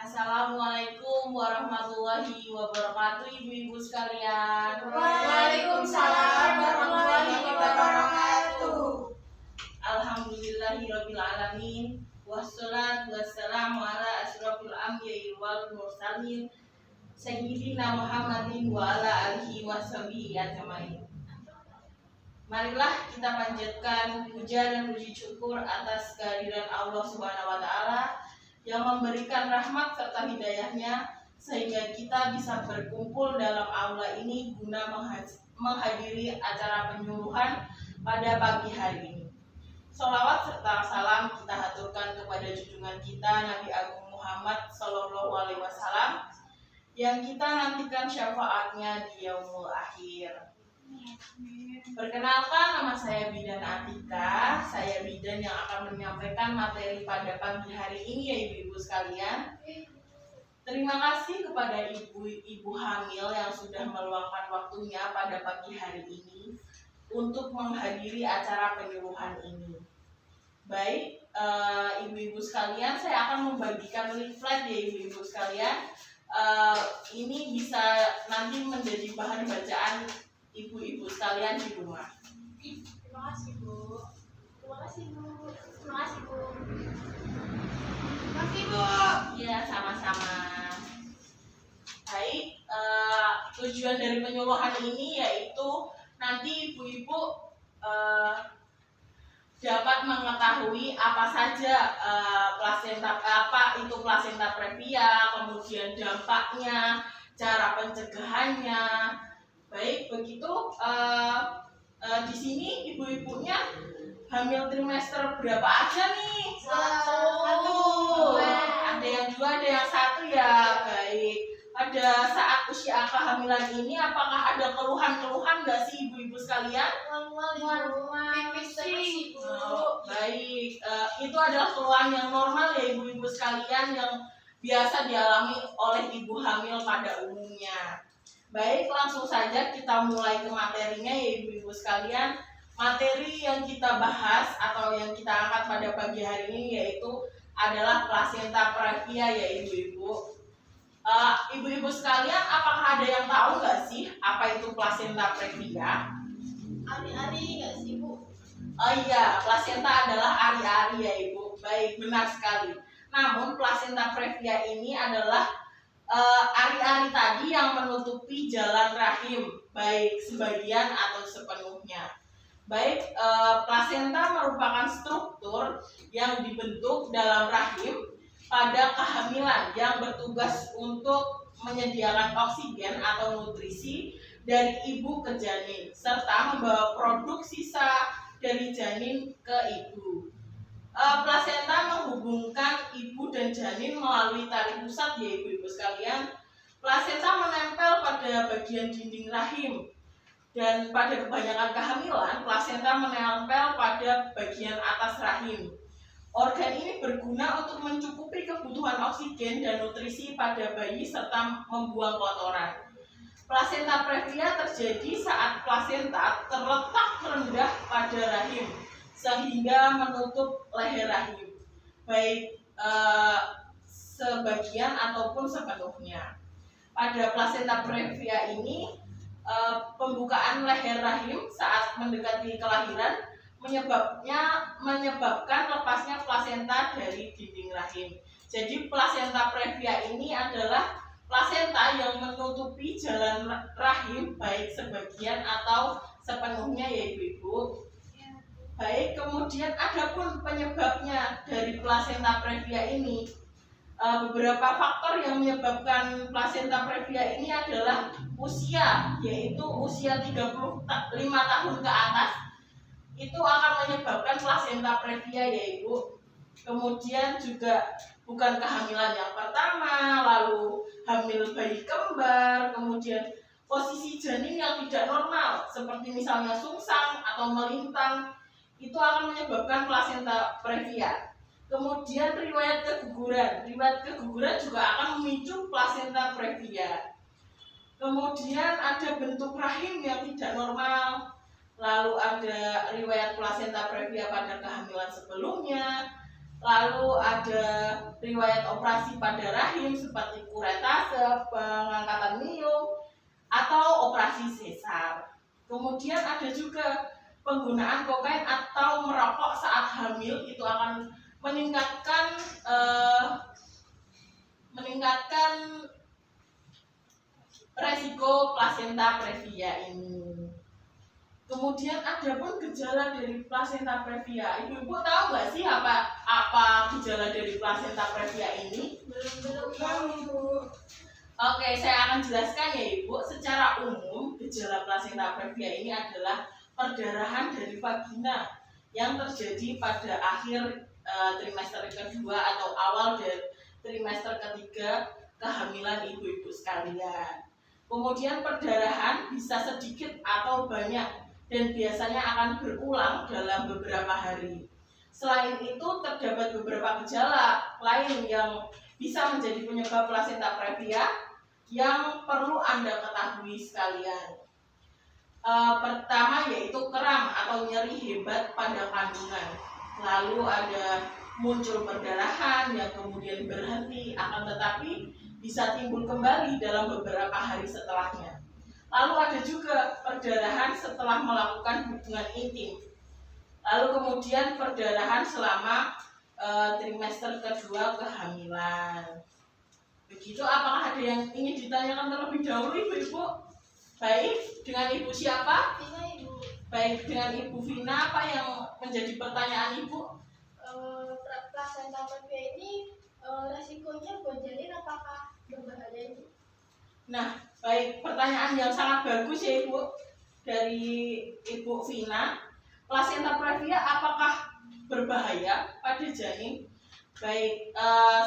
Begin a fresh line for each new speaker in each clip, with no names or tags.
Assalamualaikum warahmatullahi wabarakatuh, ibu-ibu sekalian.
Waalaikumsalam warahmatullahi wabarakatuh.
Alhamdulillahirabbil alamin. Wassalatu wassalamu ala asyrofil anbiya'i wal mursalin sayyidina Muhammadin wa ala alihi washabihi ajmain. Marilah kita panjatkan puja dan puji syukur atas kehadiran Allah Subhanahu wa taala yang memberikan rahmat serta hidayahnya sehingga kita bisa berkumpul dalam aula ini guna menghadiri acara penyuluhan pada pagi hari ini. Sholawat serta salam kita haturkan kepada junjungan kita Nabi Agung Muhammad Sallallahu Alaihi Wasallam yang kita nantikan syafaatnya di yaumul akhir. Perkenalkan, nama saya Bidan Atika. Saya bidan yang akan menyampaikan materi pada pagi hari ini ya ibu-ibu sekalian. Terima kasih kepada ibu-ibu hamil yang sudah meluangkan waktunya pada pagi hari ini untuk menghadiri acara penyuluhan ini. Baik, ibu-ibu sekalian, saya akan membagikan leaflet ya ibu-ibu sekalian. Ini bisa nanti menjadi bahan bacaan ibu-ibu sekalian di rumah.
Terima kasih Bu. Terima kasih Bu. Terima kasih Bu. Terima kasih Bu.
Ya, sama-sama. Baik, tujuan dari penyuluhan ini yaitu nanti ibu-ibu dapat mengetahui apa saja apa itu plasenta previa, kemudian dampaknya, cara pencegahannya. Baik, begitu di sini ibu-ibunya hamil trimester berapa aja nih?
Satu.
Ada yang 2, ada yang 1 ya. Baik. Pada saat usia kehamilan ini apakah ada keluhan-keluhan nggak sih ibu-ibu sekalian?
Pipis terus Bu.
Baik, itu adalah keluhan yang normal ya ibu-ibu sekalian yang biasa dialami oleh ibu hamil pada umumnya. Baik, langsung saja kita mulai ke materinya ya ibu-ibu sekalian. Materi yang kita bahas atau yang kita angkat pada pagi hari ini yaitu adalah plasenta previa ya ibu-ibu. Ibu-ibu sekalian, apakah ada yang tahu nggak sih apa itu plasenta previa?
Ari-ari nggak sih Bu?
Oh iya, plasenta adalah ari-ari ya ibu. Baik, benar sekali. Namun plasenta previa ini adalah ari-ari tadi yang menutupi jalan rahim, baik sebagian atau sepenuhnya. Baik, plasenta merupakan struktur yang dibentuk dalam rahim pada kehamilan yang bertugas untuk menyediakan oksigen atau nutrisi dari ibu ke janin serta membawa produk sisa dari janin ke ibu. Plasenta menghubungkan ibu dan janin melalui tali pusat ya ibu-ibu sekalian. Plasenta menempel pada bagian dinding rahim dan pada kebanyakan kehamilan plasenta menempel pada bagian atas rahim. Organ ini berguna untuk mencukupi kebutuhan oksigen dan nutrisi pada bayi serta membuang kotoran. Plasenta previa terjadi saat plasenta terletak rendah pada rahim sehingga menutup leher rahim, baik sebagian ataupun sepenuhnya. Pada plasenta previa ini, pembukaan leher rahim saat mendekati kelahiran menyebabkan lepasnya plasenta dari dinding rahim. Jadi plasenta previa ini adalah plasenta yang menutupi jalan rahim baik sebagian atau sepenuhnya ya ibu-ibu. Baik, kemudian adapun penyebabnya dari plasenta previa ini, beberapa faktor yang menyebabkan plasenta previa ini adalah usia, yaitu usia 35 tahun ke atas itu akan menyebabkan plasenta previa ya ibu. Kemudian juga bukan kehamilan yang pertama, lalu hamil bayi kembar, kemudian posisi janin yang tidak normal seperti misalnya sungsang atau melintang, itu akan menyebabkan plasenta previa. Kemudian riwayat keguguran juga akan memicu plasenta previa. Kemudian ada bentuk rahim yang tidak normal, lalu ada riwayat plasenta previa pada kehamilan sebelumnya, Lalu ada riwayat operasi pada rahim seperti kuretase, pengangkatan miom, atau operasi sesar. Kemudian ada juga penggunaan kokain atau merokok saat hamil, itu akan meningkatkan resiko plasenta previa ini. Kemudian ada pun gejala dari plasenta previa. Ibu-ibu tahu nggak sih apa gejala dari plasenta previa ini?
Belum tahu Ibu.
Oke, saya akan jelaskan ya Ibu. Secara umum, gejala plasenta previa ini adalah perdarahan dari vagina yang terjadi pada akhir trimester kedua atau awal dari trimester ketiga kehamilan ibu-ibu sekalian. Kemudian perdarahan bisa sedikit atau banyak dan biasanya akan berulang dalam beberapa hari. Selain itu, terdapat beberapa gejala lain yang bisa menjadi penyebab plasenta previa yang perlu Anda ketahui sekalian. Pertama yaitu kram atau nyeri hebat pada kandungan. Lalu ada muncul perdarahan yang kemudian berhenti, akan tetapi bisa timbul kembali dalam beberapa hari setelahnya. Lalu ada juga perdarahan setelah melakukan hubungan intim. Lalu kemudian perdarahan selama trimester kedua kehamilan. Begitu, apakah ada yang ingin ditanyakan terlebih dahulu Ibu-ibu? Baik, dengan Ibu siapa?
Vina Ibu.
Baik, dengan Ibu Vina, apa yang menjadi pertanyaan Ibu?
Plasenta previa ini resikonya buat janin apakah berbahaya Ibu?
Nah, baik, pertanyaan yang sangat bagus ya Ibu dari Ibu Vina. Plasenta previa apakah berbahaya pada janin? Baik,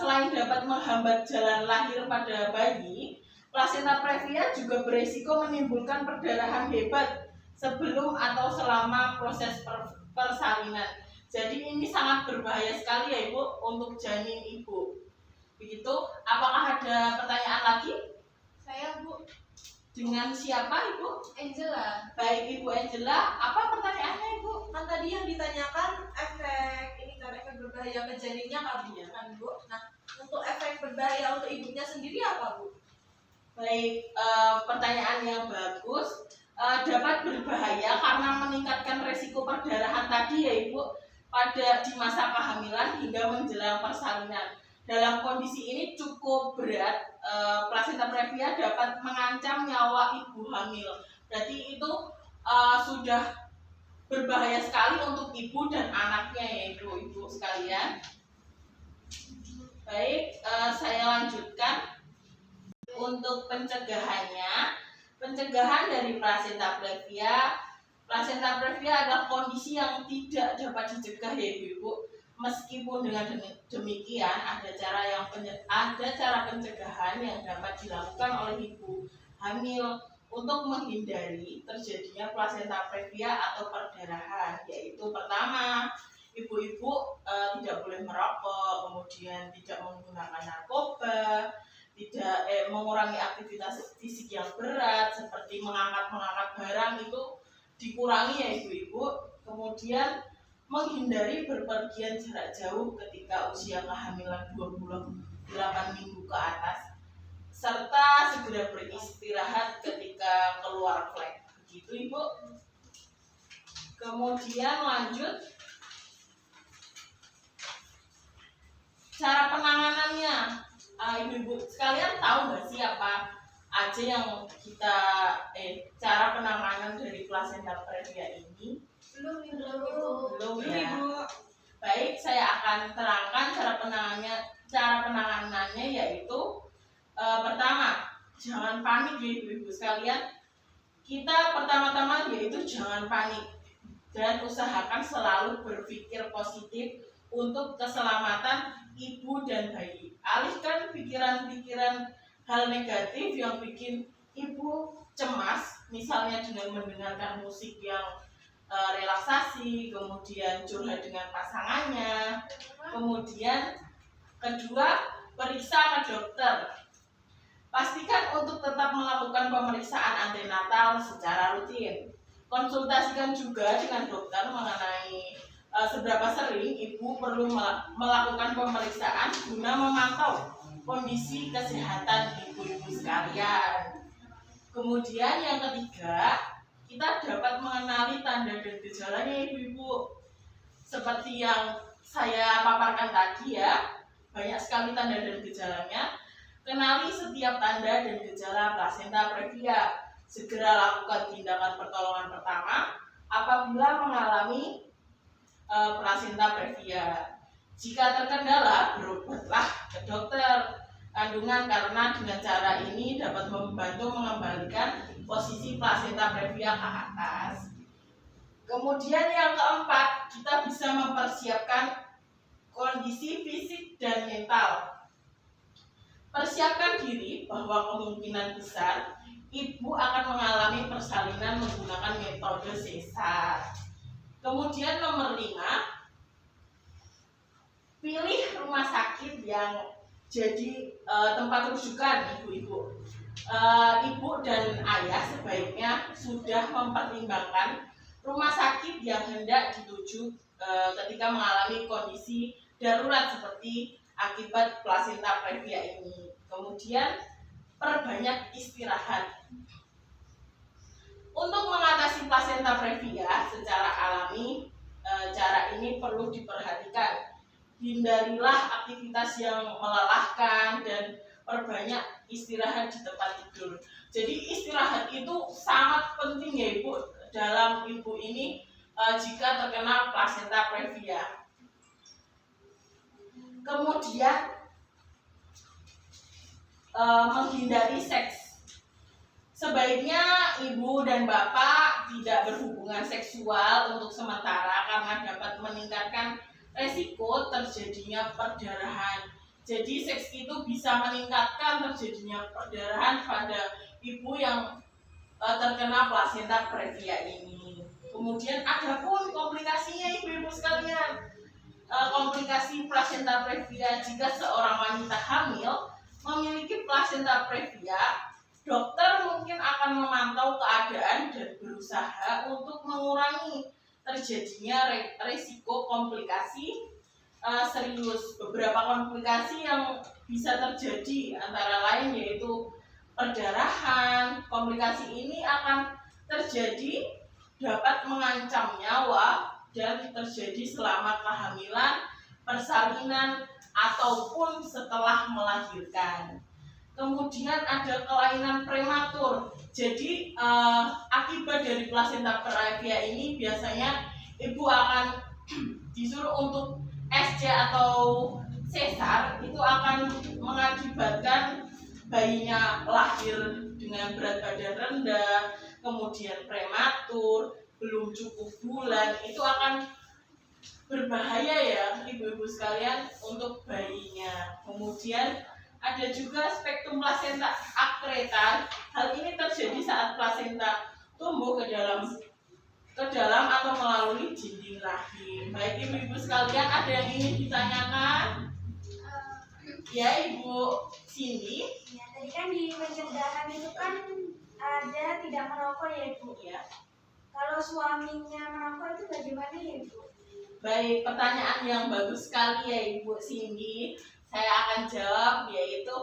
selain dapat menghambat jalan lahir pada bayi, plasenta previa juga beresiko menimbulkan perdarahan hebat sebelum atau selama proses persalinan. Jadi ini sangat berbahaya sekali ya Ibu untuk janin Ibu. Begitu, apakah ada pertanyaan lagi?
Saya Bu
Dengan siapa Ibu?
Angela.
Baik Ibu Angela, apa pertanyaannya Ibu?
Kan tadi yang ditanyakan efek ini kan efek berbahaya ke janinnya kan Bu. Nah, untuk efek berbahaya untuk ibunya sendiri apa Bu?
Baik, pertanyaan yang bagus. Dapat berbahaya karena meningkatkan resiko perdarahan tadi ya Ibu di masa kehamilan hingga menjelang persalinan. Dalam kondisi ini cukup berat, plasenta previa dapat mengancam nyawa ibu hamil. Berarti itu sudah berbahaya sekali untuk ibu dan anaknya ya ibu sekalian. Baik, saya lanjutkan. Untuk pencegahannya, pencegahan dari plasenta previa adalah kondisi yang tidak dapat dicegah ya ibu. Meskipun dengan demikian ada cara pencegahan yang dapat dilakukan oleh ibu hamil untuk menghindari terjadinya plasenta previa atau perdarahan, yaitu pertama, ibu-ibu tidak boleh merokok, kemudian tidak menggunakan narkoba, tidak mengurangi aktivitas fisik yang berat seperti mengangkat barang itu dikurangi ya ibu-ibu. Kemudian menghindari berpergian jarak jauh ketika usia kehamilan 28 minggu ke atas, serta segera beristirahat ketika keluar flek. Begitu Ibu. Kemudian lanjut cara penanganannya. Ibu-ibu sekalian tahu nggak sih apa aja yang kita cara penanganan dari plasenta previa ini?
Belum Ibu.
Belum ya. Baik, saya akan terangkan cara penanganannya yaitu pertama, jangan panik ya ibu-ibu sekalian. Kita pertama-tama yaitu jangan panik dan usahakan selalu berpikir positif untuk keselamatan ibu dan bayi. Alihkan pikiran-pikiran hal negatif yang bikin ibu cemas, misalnya dengan mendengarkan musik yang relaksasi, kemudian curhat dengan pasangannya. Kemudian kedua, periksa ke dokter. Pastikan untuk tetap melakukan pemeriksaan antenatal secara rutin. Konsultasikan juga dengan dokter mengenai seberapa sering ibu perlu melakukan pemeriksaan guna memantau kondisi kesehatan ibu-ibu sekalian. Kemudian yang ketiga, kita dapat mengenali tanda dan gejalanya ibu-ibu. Seperti yang saya paparkan tadi ya, banyak sekali tanda dan gejalanya. Kenali setiap tanda dan gejala plasenta previa. Segera lakukan tindakan pertolongan pertama apabila mengalami plasenta previa. Jika terkendala, berobatlah ke dokter kandungan karena dengan cara ini dapat membantu mengembalikan posisi plasenta previa ke atas. Kemudian yang keempat, kita bisa mempersiapkan kondisi fisik dan mental. Persiapkan diri bahwa kemungkinan besar ibu akan mengalami persalinan menggunakan metode sesar. Kemudian nomor 5, pilih rumah sakit yang jadi tempat rujukan ibu-ibu. Ibu dan ayah sebaiknya sudah mempertimbangkan rumah sakit yang hendak dituju ketika mengalami kondisi darurat seperti akibat plasenta previa ini. Kemudian perbanyak istirahat. Untuk mengatasi plasenta previa secara alami, cara ini perlu diperhatikan. Hindarilah aktivitas yang melelahkan dan perbanyak istirahat di tempat tidur. Jadi istirahat itu sangat penting ya ibu dalam ibu ini jika terkena plasenta previa. Kemudian menghindari seks. Sebaiknya ibu dan bapak tidak berhubungan seksual untuk sementara karena dapat meningkatkan resiko terjadinya perdarahan. Jadi seks itu bisa meningkatkan terjadinya perdarahan pada ibu yang terkena plasenta previa ini. Kemudian ada pun komplikasinya ibu-ibu sekalian. Komplikasi plasenta previa jika seorang wanita hamil memiliki plasenta previa, dokter mungkin akan memantau keadaan dan berusaha untuk mengurangi terjadinya risiko komplikasi serius. Beberapa komplikasi yang bisa terjadi antara lain yaitu perdarahan. Komplikasi ini akan terjadi dapat mengancam nyawa dan terjadi selama kehamilan, persalinan, ataupun setelah melahirkan. Kemudian ada kelainan prematur. Jadi akibat dari plasenta previa ini biasanya ibu akan disuruh untuk SC atau sesar, itu akan mengakibatkan bayinya lahir dengan berat badan rendah, kemudian prematur, belum cukup bulan, itu akan berbahaya ya ibu-ibu sekalian untuk bayinya. Kemudian ada juga spektrum plasenta akreta. Hal ini terjadi saat plasenta tumbuh ke dalam atau melalui dinding rahim. Baik ibu-ibu sekalian, ada yang ingin ditanyakan? Ya Ibu Cindy.
Ya, tadi kan di pencegahan itu kan ada tidak merokok ya Ibu.
Ya.
Kalau suaminya merokok itu bagaimana ya Ibu?
Baik, pertanyaan yang bagus sekali ya Ibu Cindy. Saya akan jawab, yaitu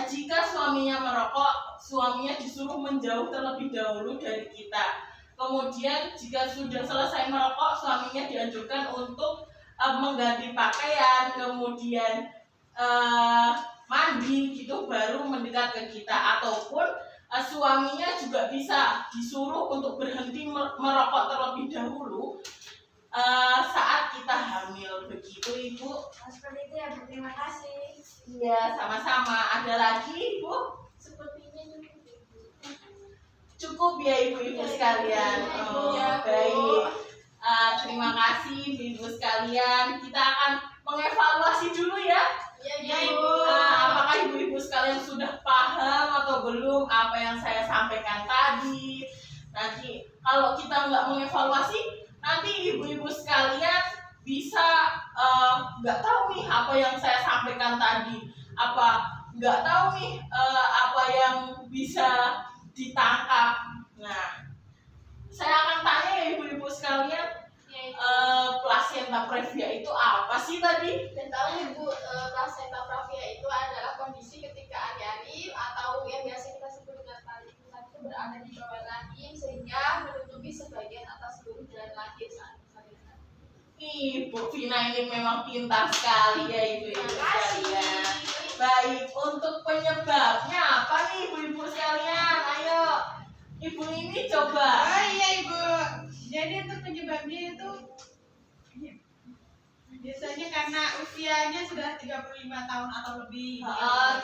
jika suaminya merokok, suaminya disuruh menjauh terlebih dahulu dari kita. Kemudian jika sudah selesai merokok, suaminya dianjurkan untuk mengganti pakaian, kemudian mandi gitu baru mendekat ke kita. Ataupun suaminya juga bisa disuruh untuk berhenti merokok terlebih dahulu saat kita hamil. Begitu Ibu.
Seperti itu ya Bu, terima kasih.
Iya, sama-sama. Ada lagi Ibu?
Sepertinya cukup Ibu.
Cukup ya ibu-ibu sekalian. Baik. Terima kasih ibu-ibu sekalian. Kita akan mengevaluasi dulu ya.
Ya Ibu.
Apakah ibu-ibu sekalian sudah paham atau belum apa yang saya sampaikan tadi? Nanti kalau kita nggak mengevaluasi, nanti ibu-ibu sekalian bisa nggak tahu nih apa yang saya sampaikan tadi, nggak tahu nih apa yang bisa ditangkap. Nah, saya akan tanya ya ibu-ibu sekalian, plasenta plasenta previa itu apa sih tadi?
Dan tahu Ibu, plasenta previa itu adalah kondisi ketika ari-ari atau yang biasa kita sebut dengan tali pusat itu berada di bawah rahim sehingga menutupi sebagian atas seluruh jalan lahir saat persalinan.
Ibu Vina ini memang pintar sekali ya ibu-ibu
Terima kasih.
sekalian. Baik, untuk penyebabnya apa nih ibu-ibu sekalian? Ayo, ibu ini coba.
Oh iya Ibu, jadi untuk penyebabnya itu biasanya karena usianya sudah 35 tahun atau lebih.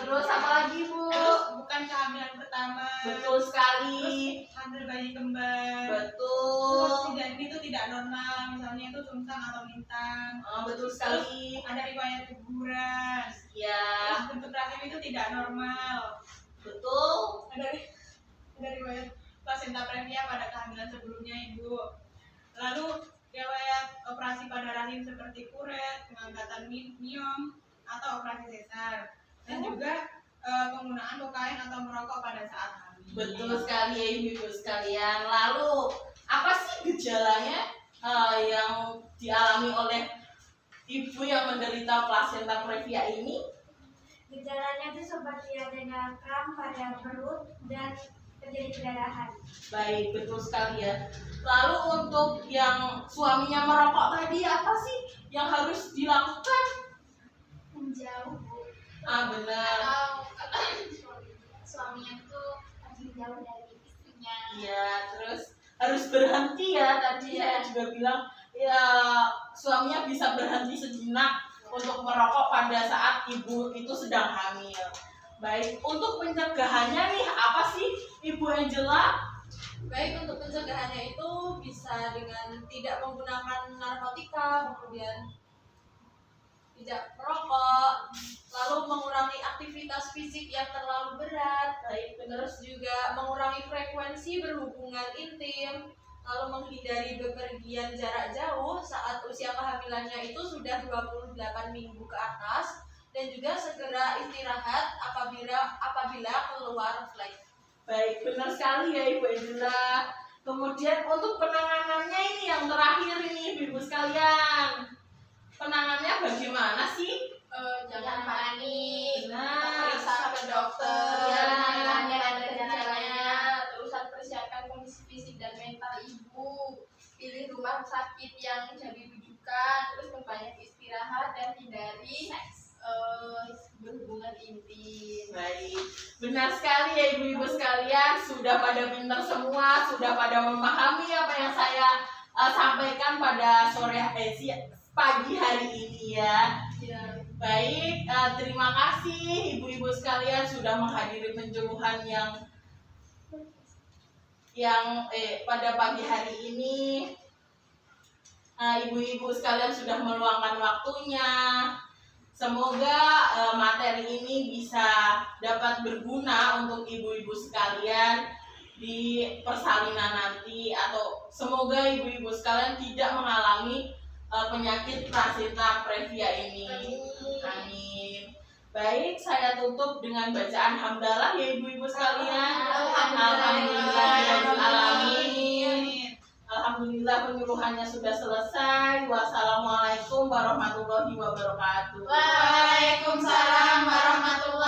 Terus apa lagi bu?
Terus bukan kehamilan pertama.
Betul sekali.
Hamil bayi kembar. Terus
Betul.
ini tuh tidak normal, misalnya itu sungsang atau lintang.
Betul sekali.
Ada riwayat guguran.
Ya,
Terus bentuk rahim itu tidak normal.
betul.
Ada riwayat plasenta previa pada kehamilan sebelumnya Ibu. Lalu riwayat operasi pada rahim seperti kuret, pengangkatan miom atau operasi sesar, dan juga penggunaan kokain atau merokok pada saat hamil.
Betul sekali ya ibu-ibu sekalian. Lalu apa sih gejalanya yang dialami oleh ibu yang menderita plasenta previa ini?
Gejalanya itu seperti adanya kram pada perut dan terjadi perdarahan.
Baik, betul sekali ya. Lalu untuk yang suaminya merokok tadi apa sih yang harus dilakukan?
Menjauh Bu.
Benar.
Atau suaminya itu harus jauh dari istrinya.
Iya, terus harus berhenti ya. Tadi saya juga bilang ya suaminya bisa berhenti sejenak untuk merokok pada saat ibu itu sedang hamil. Baik, untuk pencegahannya nih apa sih Ibu Angela?
Baik, untuk pencegahannya itu bisa dengan tidak menggunakan narkotika, kemudian tidak merokok, lalu mengurangi aktivitas fisik yang terlalu berat,
Baik, benar.
terus juga mengurangi frekuensi berhubungan intim, lalu menghindari bepergian jarak jauh saat usia kehamilannya itu sudah 28 minggu ke atas, dan juga segera istirahat apabila keluar flight.
Baik, benar sekali ya Ibu Angela. Kemudian untuk penanganannya ini yang terakhir ini Ibu sekalian. Penanganannya bagaimana sih?
Jangan panik.
Nah,
Periksa ke dokter.
Ya.
Hanya ada gejalanya. Terusan persiapkan kondisi fisik dan mental ibu. Pilih rumah sakit yang jadi rujukan. Terus membanyak istirahat dan hindari berhubungan intim.
baik, benar sekali ya ibu-ibu sekalian, sudah pada pintar semua, sudah pada memahami apa yang saya sampaikan pada pagi hari ini ya.
Ya.
Baik, terima kasih ibu-ibu sekalian sudah menghadiri penjuluhan yang pada pagi hari ini. Ibu-ibu sekalian sudah meluangkan waktunya. Semoga materi ini bisa dapat berguna untuk ibu-ibu sekalian di persalinan nanti, atau semoga ibu-ibu sekalian tidak mengalami penyakit plasenta previa ini. Amin. Baik, saya tutup dengan bacaan hamdalah ya ibu-ibu sekalian. Alhamdulillahirrahmanirrahim. Alhamdulillah penyuluhannya sudah selesai. Wassalamualaikum warahmatullahi wabarakatuh.
Waalaikumsalam warahmatullahi